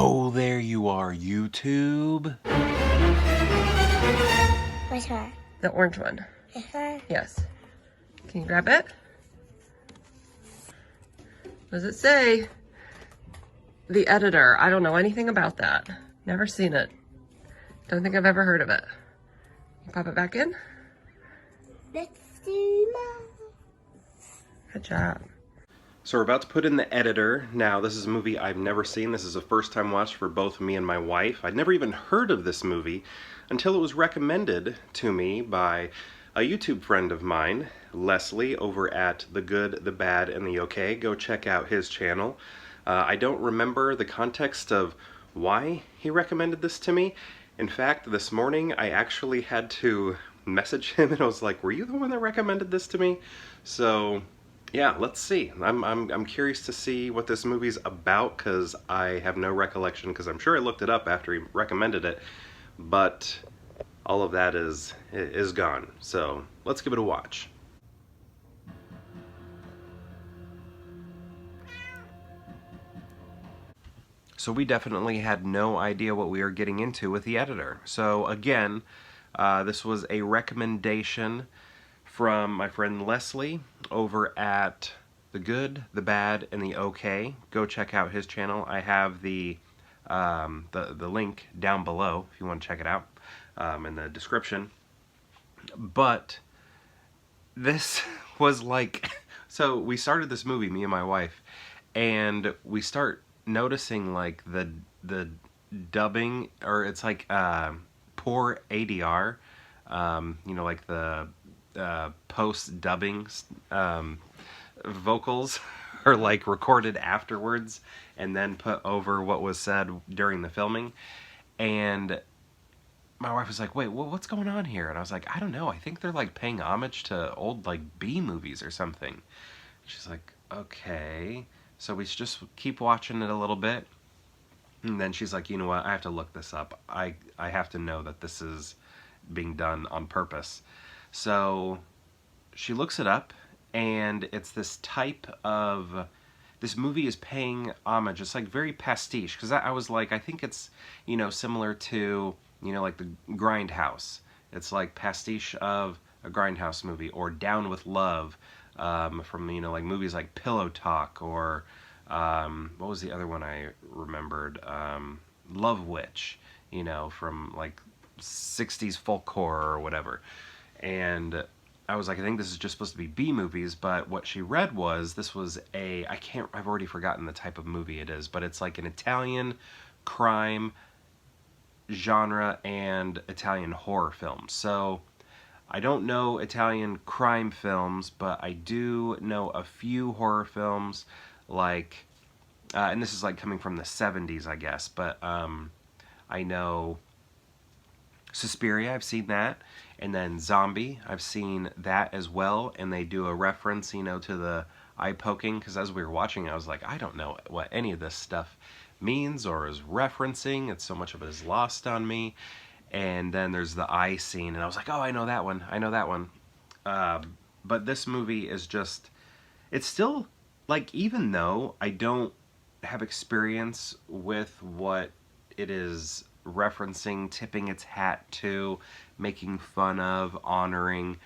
Oh, there you are, YouTube. Which one? The orange one. This one? Yes. Can you grab it? What does it say? The editor. I don't know anything about that. Never seen it. Don't think I've ever heard of it. You pop it back in? Let's do more. Good job. So we're about to put in the editor. Now, this is a movie I've never seen. This is a first time watch for both me and my wife. I'd never even heard of this movie until it was recommended to me by a YouTube friend of mine, Leslie, over at The Good, The Bad, and The Okay. Go check out his channel. I don't remember the context of why he recommended this to me. In fact, this morning I actually had to message him and I was like, were you the one that recommended this to me? So yeah, let's see. I'm curious to see what this movie's about because I have no recollection, because I'm sure I looked it up after he recommended it, but all of that is gone. So let's give it a watch. So we definitely had no idea what we were getting into with the editor. So again, this was a recommendation from my friend Leslie over at The Good, The Bad, and The Okay. Go check out his channel. I have the link down below if you want to check it out in the description. But this was like, so we started this movie, me and my wife, and we start noticing like the dubbing, or it's like poor ADR, you know, like the post dubbing vocals are like recorded afterwards and then put over what was said during the filming. And my wife was like, wait, what's going on here? And I was like, I don't know, I think they're like paying homage to old like B movies or something. She's like, okay. So we just keep watching it a little bit, and then she's like, you know what, I have to look this up. I have to know that this is being done on purpose. So she looks it up, and it's this type of, this movie is paying homage. It's like very pastiche, because I was like, I think it's, you know, similar to, you know, like the Grindhouse. It's like pastiche of a Grindhouse movie, or Down with Love, from, you know, like movies like Pillow Talk, or what was the other one I remembered? Love Witch, you know, from like 60s folk horror or whatever. And I was like, I think this is just supposed to be B movies, but what she read was, this was a, I've already forgotten the type of movie it is, but it's like an Italian crime genre and Italian horror film. So I don't know Italian crime films, but I do know a few horror films, like, and this is like coming from the 70s, I guess, but I know Suspiria, I've seen that, and then Zombie, I've seen that as well, and they do a reference, you know, to the eye poking, because as we were watching, I was like, I don't know what any of this stuff means or is referencing. It's so much of it is lost on me. And then there's the eye scene, and I was like, oh, I know that one, I know that one. But this movie is just, it's still, like, even though I don't have experience with what it is referencing, tipping its hat to, making fun of, honoring,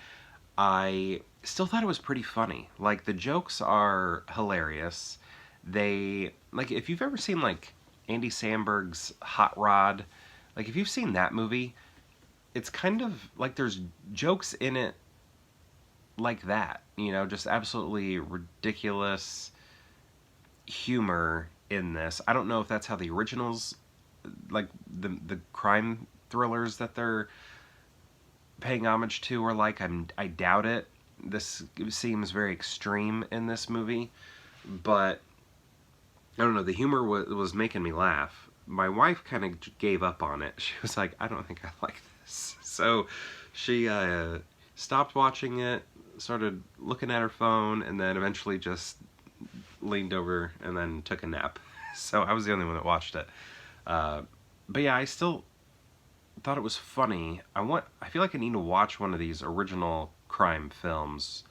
I still thought it was pretty funny. Like, the jokes are hilarious. They, like, if you've ever seen, like, Andy Samberg's Hot Rod, like, if you've seen that movie, it's kind of like there's jokes in it like that, you know, just absolutely ridiculous humor in this. I don't know if that's how the originals, like, the crime thrillers that they're paying homage to are like. I doubt it. This seems very extreme in this movie, but I don't know, the humor was making me laugh. My wife kind of gave up on it. She was like, I don't think I like this. So she stopped watching it, started looking at her phone, and then eventually just leaned over and then took a nap. So I was the only one that watched it. But yeah, I still thought it was funny. I feel like I need to watch one of these original crime films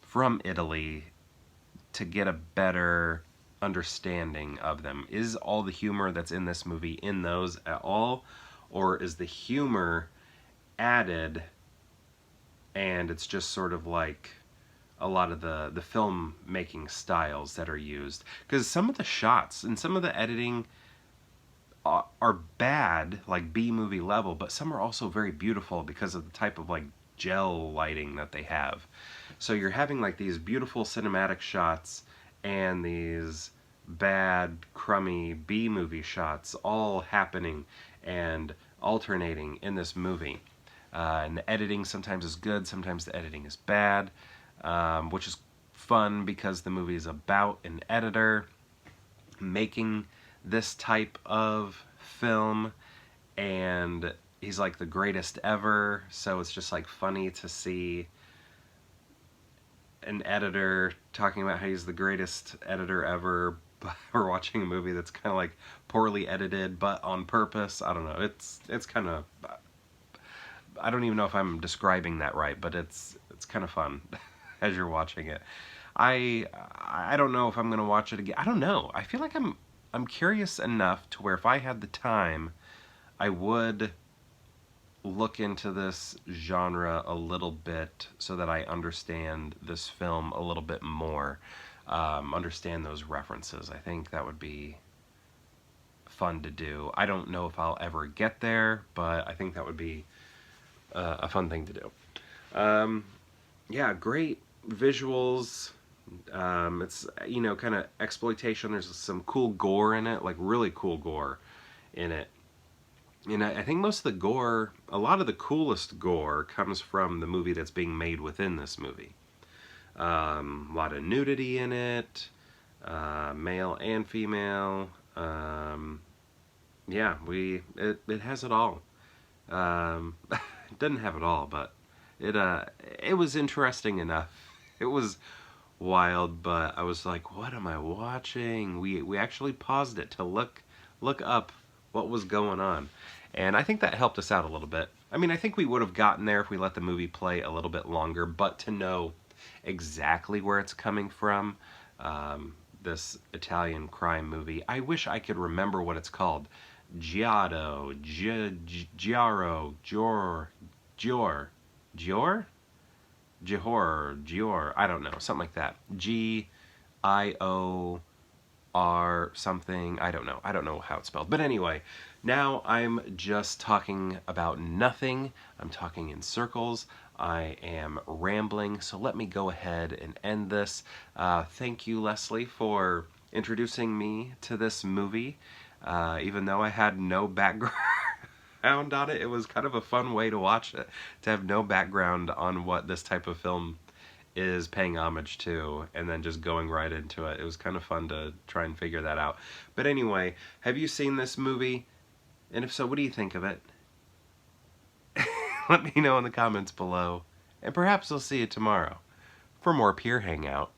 from Italy to get a better understanding of them. Is all the humor that's in this movie in those at all, or is the humor added and it's just sort of like a lot of the film making styles that are used? Because some of the shots and some of the editing are bad, like B movie level, but some are also very beautiful because of the type of like gel lighting that they have. So you're having like these beautiful cinematic shots and these bad, crummy B movie shots all happening and alternating in this movie. And the editing sometimes is good, sometimes the editing is bad, which is fun because the movie is about an editor making this type of film, and he's like the greatest ever, so it's just like funny to see an editor talking about how he's the greatest editor ever, but we're watching a movie that's kind of like poorly edited but on purpose. I don't know, it's kind of, I don't even know if I'm describing that right, but it's kind of fun as you're watching it. I don't know if I'm gonna watch it again. I don't know. I feel like I'm curious enough to where if I had the time, I would look into this genre a little bit so that I understand this film a little bit more, understand those references. I think that would be fun to do. I don't know if I'll ever get there, but I think that would be a fun thing to do. Yeah, great visuals. It's, you know, kind of exploitation. There's some cool gore in it, like really cool gore in it. And I think most of the gore, a lot of the coolest gore comes from the movie that's being made within this movie. A lot of nudity in it, male and female. Yeah, it has it all. It doesn't have it all, but it was interesting enough. It was wild, but I was like, what am I watching? We actually paused it to look up what was going on. And I think that helped us out a little bit. I mean, I think we would have gotten there if we let the movie play a little bit longer, but to know exactly where it's coming from, this Italian crime movie, I wish I could remember what it's called. Giallo, Giaro, Gior, Gior, I don't know, something like that. Gior something, I don't know. I don't know how it's spelled. But anyway, now I'm just talking about nothing. I'm talking in circles. I am rambling, so let me go ahead and end this. Thank you, Leslie, for introducing me to this movie. Even though I had no background on it, it was kind of a fun way to watch it, to have no background on what this type of film is paying homage to, and then just going right into it. It was kind of fun to try and figure that out. But anyway, have you seen this movie? And if so, what do you think of it? Let me know in the comments below, and perhaps I'll see you tomorrow for more Peer Hangout.